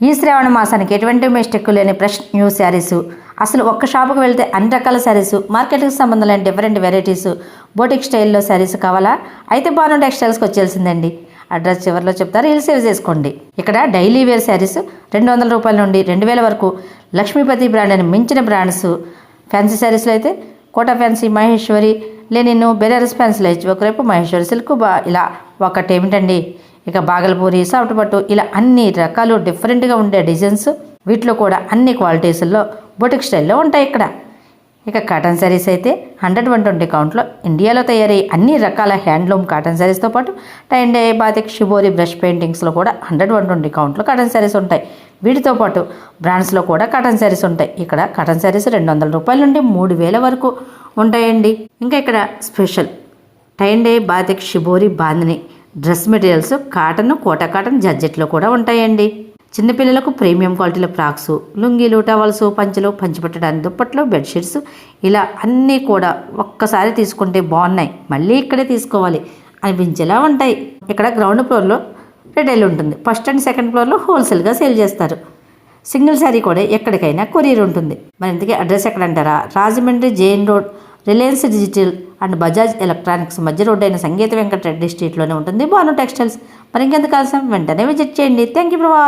ఈ శ్రావణ మాసానికి ఎటువంటి మిస్టేక్ లేని ఫ్రెష్ న్యూ శారీసు, అసలు ఒక్క షాపుకి వెళ్తే అన్ని రకాల శారీసు, మార్కెట్కి సంబంధం లేని డిఫరెంట్ వెరైటీస్, బోటిక్ స్టైల్లో శారీస్ కావాలా? అయితే భాను టెక్స్టైల్స్కి వచ్చేసిందండి. అడ్రస్ చివరిలో చెప్తారు, ఇల్లు సేవ్ చేసుకోండి. ఇక్కడ డైలీ వేర్ శారీస్ 200 రూపాయల నుండి 2000 వరకు లక్ష్మీపతి బ్రాండ్ అని మించిన బ్రాండ్స్. ఫ్యాన్సీ శారీస్లో అయితే కోటా ఫ్యాన్సీ, మహేశ్వరి, లెనిన్, బెనారస్ ఫ్యాన్సీలో ఇచ్చి ఒకవైపు మహేశ్వరి సిల్క్ ఇలా ఒకటేమిటండి, ఇక బాగల్పూరి, సాఫ్ట్ పట్టు, ఇలా అన్ని రకాలు డిఫరెంట్గా ఉండే డిజైన్స్. వీటిలో కూడా అన్ని క్వాలిటీస్లో బొటిక్ స్టైల్లో ఉంటాయి ఇక్కడ. ఇక కాటన్ శారీస్ అయితే 100-120 కౌంట్లో ఇండియాలో తయారయ్యే అన్ని రకాల హ్యాండ్లూమ్ కాటన్ శారీస్తో పాటు tie and dye, batik, shibori, brush పెయింటింగ్స్లో కూడా 100-120 కౌంట్లో కాటన్ శారీస్ ఉంటాయి. వీటితో పాటు బ్రాండ్స్లో కూడా కాటన్ శారీస్ ఉంటాయి. ఇక్కడ కాటన్ శారీస్ 200 రూపాయల నుండి 3000 వరకు ఉంటాయండి. ఇంకా ఇక్కడ special tie and dye, batik, shibori, bandhani dress materials cotton, Kota cotton, జార్జెట్లో కూడా ఉంటాయండి. చిన్నపిల్లలకు ప్రీమియం క్వాలిటీలో ఫ్రాక్స్, లుంగీలు, టవల్స్, పంచలు, పంచిపెట్టడానికి దుప్పట్లు, బెడ్షీట్స్, ఇలా అన్నీ కూడా ఒక్కసారి తీసుకుంటే బాగున్నాయి, మళ్ళీ ఇక్కడే తీసుకోవాలి అనిపించేలా ఉంటాయి. ఇక్కడ గ్రౌండ్ ఫ్లోర్లో రిటైల్ ఉంటుంది, ఫస్ట్ అండ్ సెకండ్ ఫ్లోర్లో హోల్సేల్గా సేల్ చేస్తారు. సింగిల్ శారీ కూడా ఎక్కడికైనా కొరియర్ ఉంటుంది. మరి ఇంతకీ అడ్రస్ ఎక్కడంటారా? Rajahmundry Jain road, Reliance Digital and Bajaj electronics మధ్య రోడ్ అయిన సంగీత వెంకటరెడ్డి స్ట్రీట్లోనే ఉంటుంది భాను టెక్స్టైల్స్. మరి ఇంకెందుకు ఆలస్యం, వెంటనే విజిట్ చేయండి. Thank you for watching.